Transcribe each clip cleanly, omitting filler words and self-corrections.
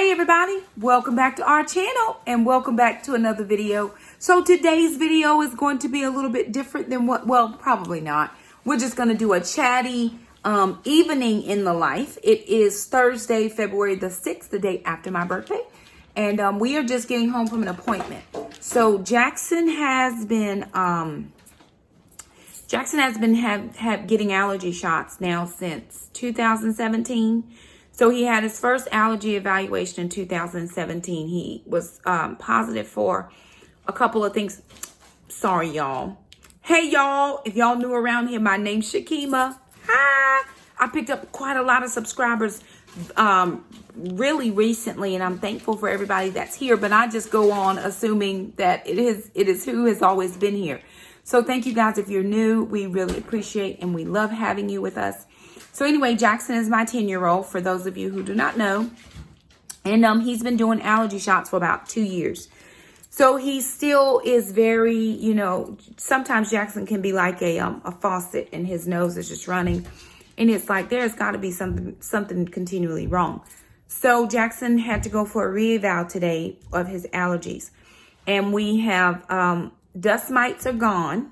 Hey everybody, welcome back to our channel and welcome back to another video. So today's video is going to be a little bit different than well, probably not. We're just going to do a chatty evening in the life. It is Thursday, February the 6th, the day after my birthday. And we are just getting home from an appointment. So Jaxon has been getting allergy shots now since 2017. So he had his first allergy evaluation in 2017. He was positive for a couple of things. Sorry, y'all. Hey, y'all. If y'all new around here, my name's Shakema. Hi. I picked up quite a lot of subscribers really recently, and I'm thankful for everybody that's here. But I just go on assuming that it is who has always been here. So thank you guys if you're new. We really appreciate and we love having you with us. So anyway, Jaxon is my 10-year-old, for those of you who do not know. And he's been doing allergy shots for about 2 years. So he still is very, you know, sometimes Jaxon can be like a faucet and his nose is just running. And it's like there's got to be something continually wrong. So Jaxon had to go for a re-eval today of his allergies. And we have dust mites are gone.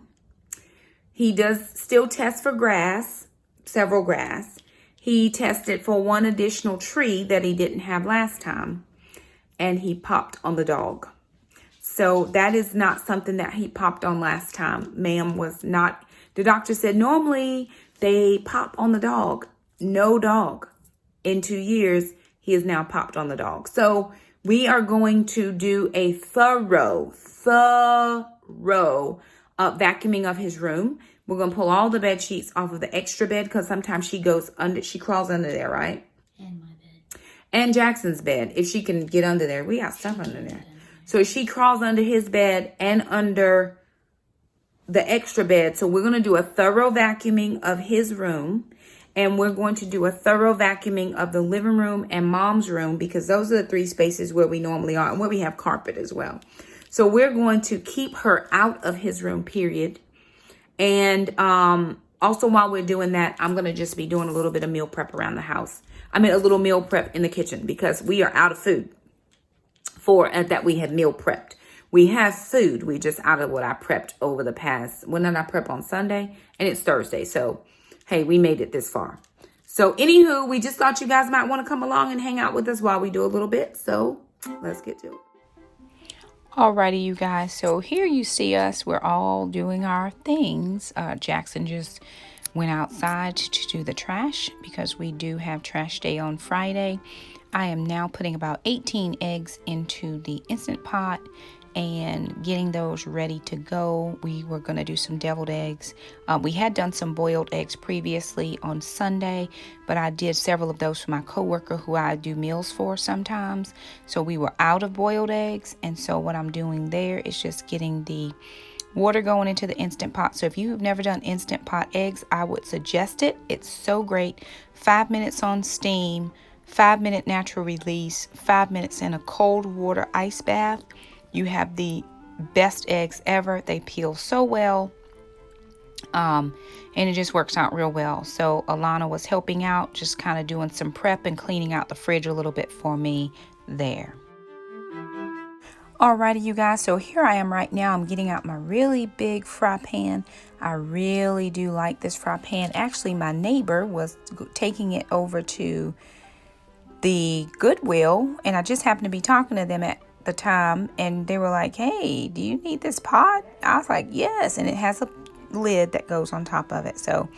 He does still test for grass. Several grass. He tested for one additional tree that he didn't have last time, and he popped on the dog. So that is not something that he popped on last time. Ma'am was not, the doctor said normally they pop on the dog. No dog. In 2 years, he has now popped on the dog. So we are going to do a thorough vacuuming of his room. We're going to pull all the bed sheets off of the extra bed because sometimes she crawls under there, right? And my bed. And Jaxon's bed, if she can get under there. We got stuff under there. So she crawls under his bed and under the extra bed. So we're going to do a thorough vacuuming of his room. And we're going to do a thorough vacuuming of the living room and mom's room because those are the three spaces where we normally are and where we have carpet as well. So we're going to keep her out of his room, period. And also while we're doing that, I'm going to just be doing a little bit of meal prep around the house. I mean, a little meal prep in the kitchen because we are out of food that we had meal prepped. We have food. We just out of what I prepped over the past. When did I prep on Sunday? And it's Thursday. So, hey, we made it this far. So, anywho, we just thought you guys might want to come along and hang out with us while we do a little bit. So, let's get to it. Alrighty, you guys, so here you see us. We're all doing our things. Jaxon just went outside to do the trash because we do have trash day on Friday. I am now putting about 18 eggs into the Instant Pot and getting those ready to go. We were going to do some deviled eggs. We had done some boiled eggs previously on Sunday, but I did several of those for my coworker who I do meals for sometimes. So we were out of boiled eggs, and so what I'm doing there is just getting the water going into the Instant Pot. So if you've never done Instant Pot eggs, I would suggest it. It's so great. 5 minutes on steam, 5-minute natural release, 5 minutes in a cold water ice bath. You have the best eggs ever. They peel so well. And it just works out real well. So Alana was helping out, just kind of doing some prep and cleaning out the fridge a little bit for me there. Alrighty, you guys. So here I am right now. I'm getting out my really big fry pan. I really do like this fry pan. Actually, my neighbor was taking it over to the Goodwill, and I just happened to be talking to them at the time, and they were like, hey, do you need this pot? I was like, yes, and it has a lid that goes on top of it. So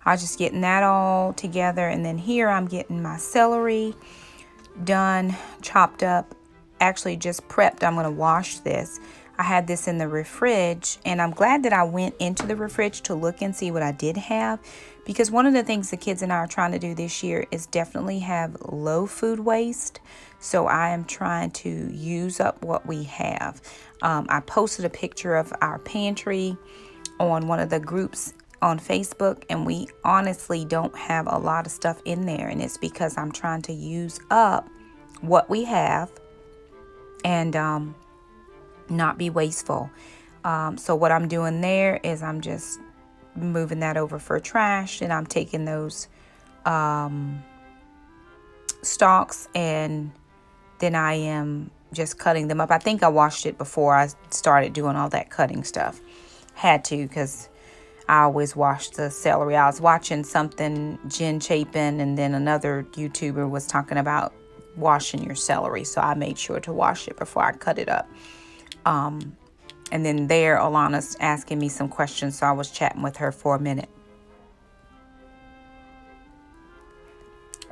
I was just getting that all together, and then here I'm getting my celery done, chopped up, actually just prepped. I'm going to wash this. I had this in the fridge, and I'm glad that I went into the fridge to look and see what I did have, because one of the things the kids and I are trying to do this year is definitely have low food waste. So I am trying to use up what we have. I posted a picture of our pantry on one of the groups on Facebook, and we honestly don't have a lot of stuff in there, and it's because I'm trying to use up what we have and not be wasteful. So what I'm doing there is I'm just moving that over for trash, and I'm taking those stalks and then I am just cutting them up. I think I washed it before I started doing all that cutting stuff. Had to, because I always wash the celery. I was watching something, Jen Chapin, and then another YouTuber was talking about washing your celery. So I made sure to wash it before I cut it up. And then there, Alana's asking me some questions, so I was chatting with her for a minute.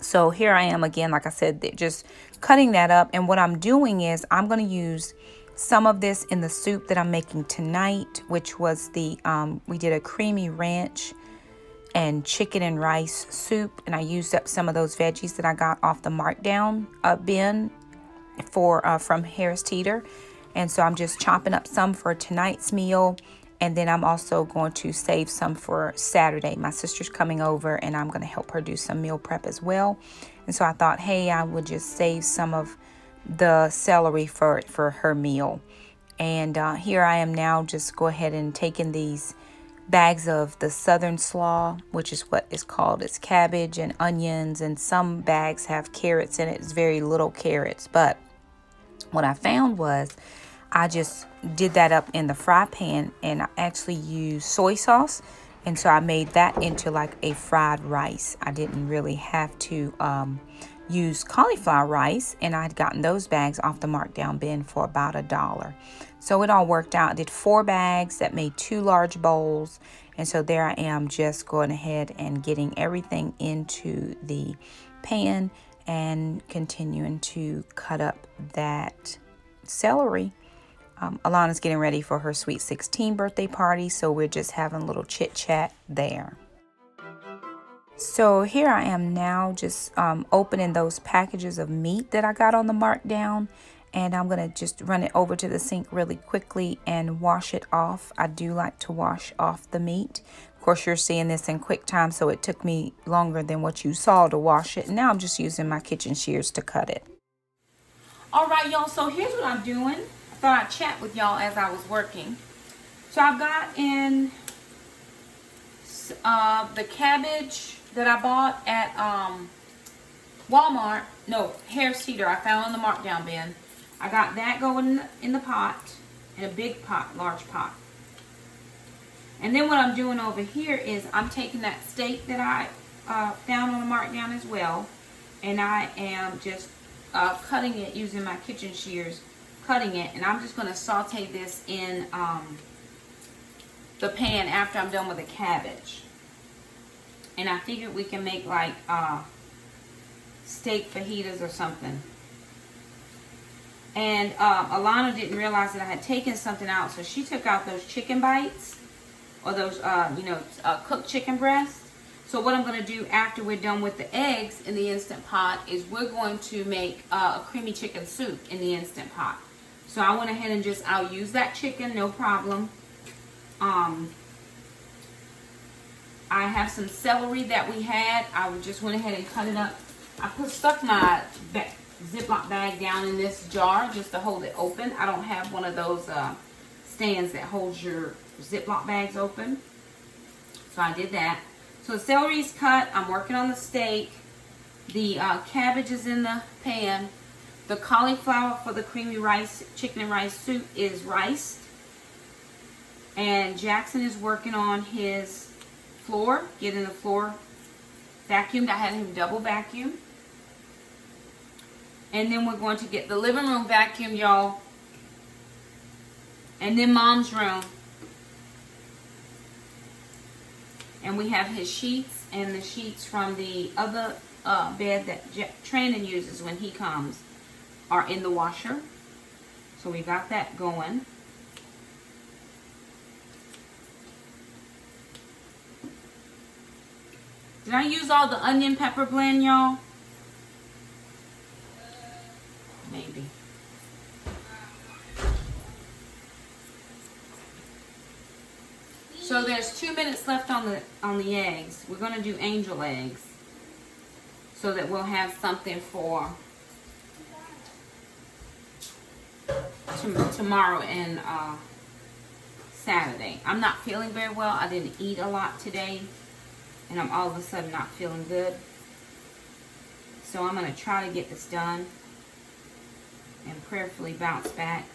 So here I am again, like I said, just cutting that up. And what I'm doing is I'm going to use some of this in the soup that I'm making tonight, which was the, we did a creamy ranch and chicken and rice soup. And I used up some of those veggies that I got off the markdown bin from Harris Teeter. And so I'm just chopping up some for tonight's meal. And then I'm also going to save some for Saturday. My sister's coming over and I'm going to help her do some meal prep as well. And so I thought, hey, I would just save some of the celery for her meal. And here I am now just go ahead and taking these bags of the Southern slaw, which is what is called. It's cabbage and onions, and some bags have carrots in it. It's very little carrots. But what I found was I just did that up in the fry pan, and I actually used soy sauce. And so I made that into like a fried rice. I didn't really have to use cauliflower rice, and I had gotten those bags off the markdown bin for about $1. So it all worked out. I did 4 bags that made 2 large bowls. And so there I am just going ahead and getting everything into the pan and continuing to cut up that celery. Alana's getting ready for her sweet 16 birthday party, so we're just having a little chit chat there. So here I am now just opening those packages of meat that I got on the markdown, and I'm going to just run it over to the sink really quickly and wash it off. I do like to wash off the meat. Of course, you're seeing this in quick time, so it took me longer than what you saw to wash it. And now I'm just using my kitchen shears to cut it. All right, y'all, so here's what I'm doing. I thought I'd chat with y'all as I was working. So I've got in the cabbage that I bought at Walmart. No, Harris Teeter. I found in the markdown bin. I got that going in the pot, in a big pot, large pot. And then what I'm doing over here is I'm taking that steak that I found on the markdown as well, and I am just cutting it using my kitchen shears, cutting it, and I'm just going to saute this in the pan after I'm done with the cabbage. And I figured we can make like steak fajitas or something. And Alana didn't realize that I had taken something out, so she took out those chicken bites, or those cooked chicken breasts. So what I'm going to do after we're done with the eggs in the Instant Pot is we're going to make a creamy chicken soup in the Instant Pot. So I went ahead and I'll use that chicken, no problem. I have some celery that we had. I just went ahead and cut it up. I stuck my Ziploc bag down in this jar just to hold it open. I don't have one of those stands that holds your Ziploc bags open. So I did that. So the celery's cut. I'm working on the steak. The cabbage is in the pan. The cauliflower for the creamy rice, chicken and rice soup is riced. And Jaxon is working on his floor, getting the floor vacuumed. I had him double vacuum. And then we're going to get the living room vacuumed, y'all. And then Mom's room. And we have his sheets and the sheets from the other bed that Trandon uses when he comes are in the washer. So we got that going. Did I use all the onion pepper blend, y'all? Maybe. So there's 2 minutes left on the eggs. We're going to do angel eggs so that we'll have something for tomorrow and Saturday. I'm not feeling very well. I didn't eat a lot today, and I'm all of a sudden not feeling good. So I'm going to try to get this done. and prayerfully bounce back.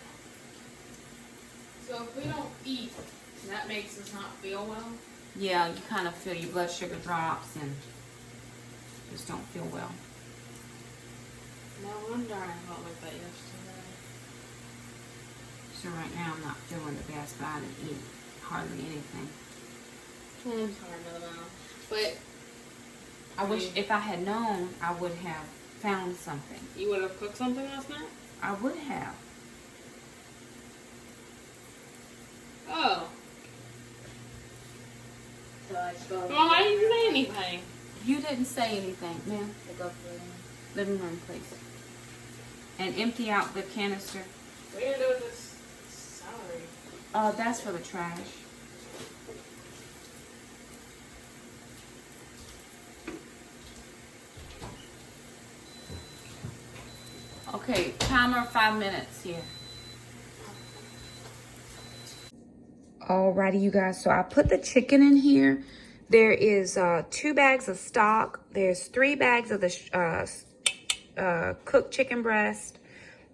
So if we don't eat, that makes us not feel well? Yeah, you kind of feel your blood sugar drops and just don't feel well. No wonder I felt like that yesterday. So right now I'm not feeling the best, but I didn't eat hardly anything. I'm sorry about that. But I wish if I had known, I would have found something. you would have cooked something last night? I would have. Oh. So I suppose. Well, why didn't you say anything? You didn't say anything, ma'am. To go for it. Living room, please. And empty out the canister. What are you gonna do with this celery? That's for the trash. Okay, timer 5 minutes here. Alrighty, you guys. So I put the chicken in here. There is 2 bags of stock. There's 3 bags of the cooked chicken breast.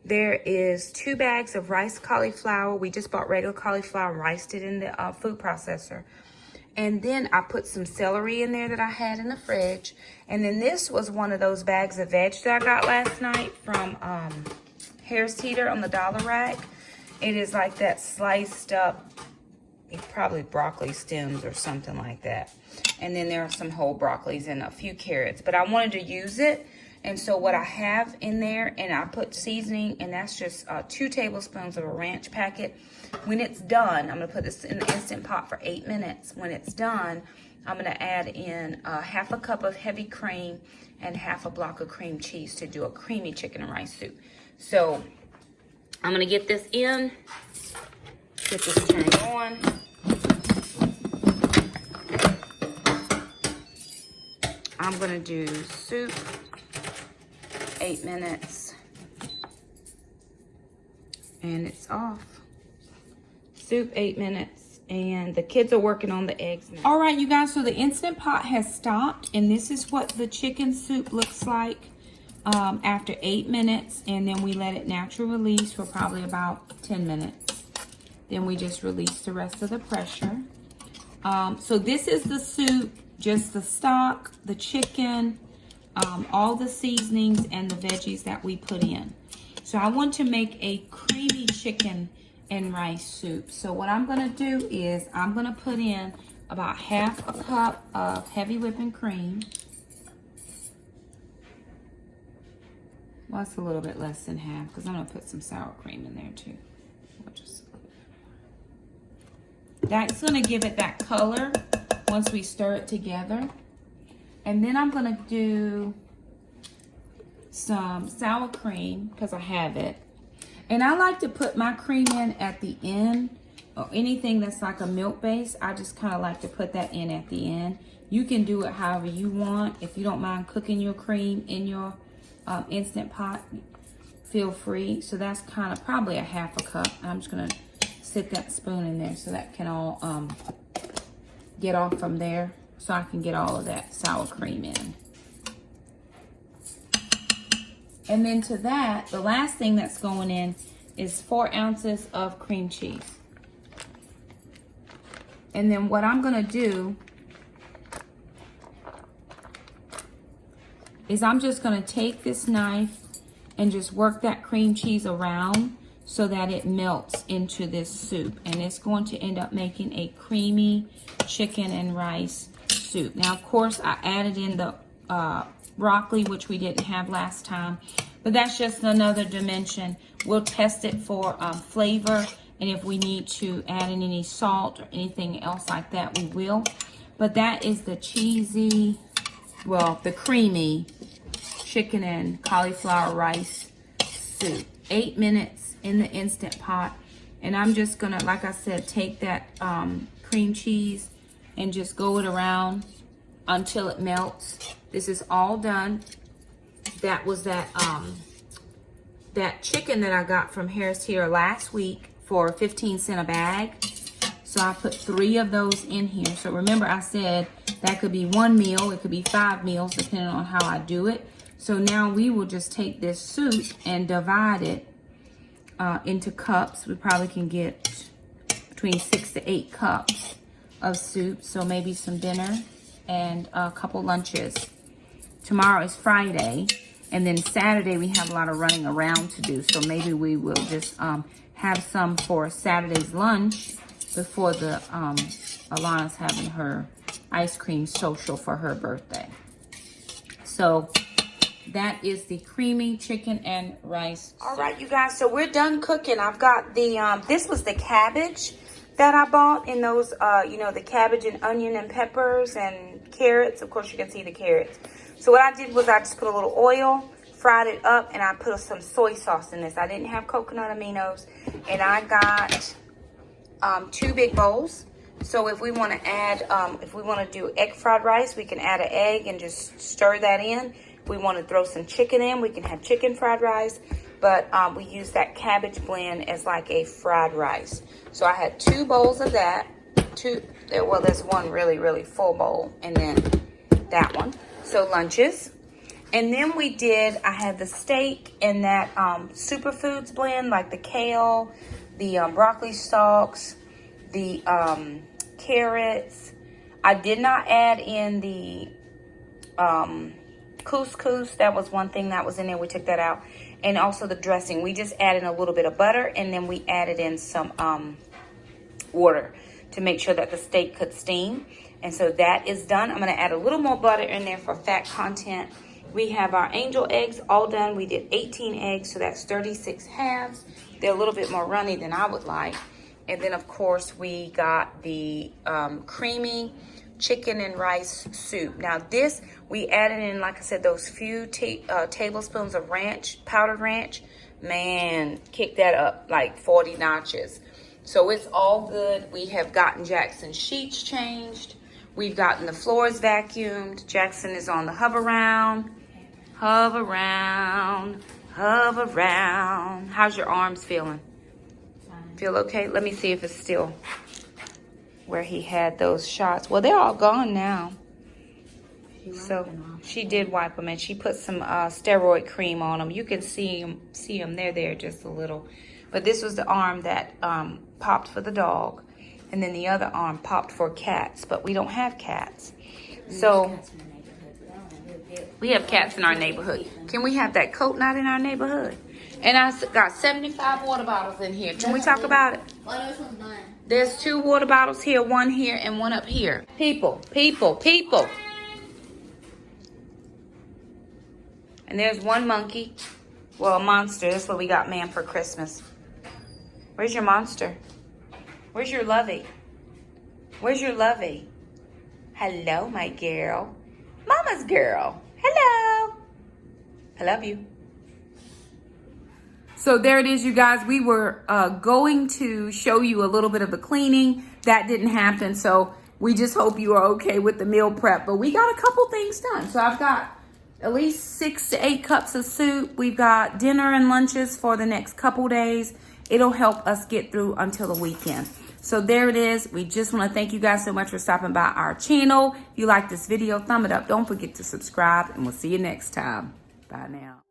There is 2 bags of riced cauliflower. We just bought regular cauliflower and riced it in the food processor. And then I put some celery in there that I had in the fridge. And then this was one of those bags of veg that I got last night from Harris Teeter on the dollar rack. It is like that sliced up, probably broccoli stems or something like that. And then there are some whole broccolis and a few carrots. But I wanted to use it. And so what I have in there, and I put seasoning, and that's just 2 tablespoons of a ranch packet. When it's done, I'm going to put this in the Instant Pot for 8 minutes. When it's done, I'm going to add in half a cup of heavy cream and half a block of cream cheese to do a creamy chicken and rice soup. So I'm going to get this in, get this turned on. I'm going to do soup, 8 minutes, and it's off. Soup, 8 minutes, and the kids are working on the eggs now. All right, you guys, so the Instant Pot has stopped, and this is what the chicken soup looks like after 8 minutes, and then we let it naturally release for probably about 10 minutes. Then we just release the rest of the pressure. So this is the soup, just the stock, the chicken, all the seasonings and the veggies that we put in. So I want to make a creamy chicken and rice soup. So what I'm going to do is I'm going to put in about half a cup of heavy whipping cream. Well, it's a little bit less than half because I'm going to put some sour cream in there too. That's going to give it that color once we stir it together. And then I'm going to do some sour cream because I have it. And I like to put my cream in at the end, or anything that's like a milk base. I just kind of like to put that in at the end. You can do it however you want. If you don't mind cooking your cream in your Instant Pot, feel free. So that's kind of probably a half a cup. I'm just going to sit that spoon in there so that can all get off from there, so I can get all of that sour cream in. And then to that, the last thing that's going in is 4 ounces of cream cheese. And then what I'm going to do is I'm just going to take this knife and just work that cream cheese around so that it melts into this soup. And it's going to end up making a creamy chicken and rice soup. Now, of course, I added in the broccoli, which we didn't have last time, but that's just another dimension. We'll test it for flavor, and if we need to add in any salt or anything else like that, we will. But that is the cheesy, well, the creamy chicken and cauliflower rice soup. 8 minutes in the Instant Pot. And I'm just gonna, like I said, take that cream cheese and just go it around until it melts. This is all done. That was that chicken that I got from Harris Teeter last week for 15 cents a bag. So I put 3 of those in here. So remember I said that could be 1 meal, it could be 5 meals depending on how I do it. So now we will just take this soup and divide it into cups. We probably can get between 6 to 8 cups of soup. So maybe some dinner and a couple lunches. Tomorrow is Friday, and then Saturday we have a lot of running around to do. So maybe we will just have some for Saturday's lunch before the Alana's having her ice cream social for her birthday. So that is the creamy chicken and rice. All right, you guys, so we're done cooking. I've got the, this was the cabbage that I bought in those, you know, the cabbage and onion and peppers and carrots. Of course, you can see the carrots. So what I did was I just put a little oil, fried it up, and I put some soy sauce in this. I didn't have coconut aminos, and I got 2 big bowls. So if we want to add, if we want to do egg fried rice, we can add an egg and just stir that in. If we want to throw some chicken in, we can have chicken fried rice. But we use that cabbage blend as like a fried rice. So I had 2 bowls of that. Well, there's one really, really full bowl, and then that one. So lunches. And then I had the steak in that superfoods blend, like the kale, the broccoli stalks, the carrots. I did not add in the couscous. That was one thing that was in there. We took that out. And also the dressing. We just added a little bit of butter, and then we added in some water to make sure that the steak could steam. And so that is done. I'm going to add a little more butter in there for fat content. We have our angel eggs all done. We did 18 eggs, so that's 36 halves. They're a little bit more runny than I would like. And then, of course, we got the creamy chicken and rice soup. Now, this, we added in, like I said, those few tablespoons of ranch, powdered ranch. Man, kick that up like 40 notches. So it's all good. We have gotten Jackson's sheets changed. We've gotten the floors vacuumed. Jackson is on the hover round. Hover round, hover round. How's your arms feeling? Fine. Feel okay? Let me see if it's still where he had those shots. Well, they're all gone now. So she did wipe them, and she put some steroid cream on them. You can see them. They're there just a little. But this was the arm that popped for the dog. And then the other arm popped for cats. But we don't have cats. So we have cats in our neighborhood. Can we have that coat not in our neighborhood? And I got 75 water bottles in here. Can we talk about it? There's 2 water bottles here, one here and one up here. People. And there's one monkey. Well, a monster. That's what we got man for Christmas. Where's your monster? Where's your lovey? Where's your lovey? Hello, my girl. Mama's girl. Hello. I love you. So there it is, you guys. We were going to show you a little bit of the cleaning. That didn't happen. So we just hope you are okay with the meal prep. But we got a couple things done. So I've got at least 6 to 8 cups of soup. We've got dinner and lunches for the next couple days. It'll help us get through until the weekend. So there it is. We just want to thank you guys so much for stopping by our channel. If you like this video, thumb it up. Don't forget to subscribe, and we'll see you next time. Bye now.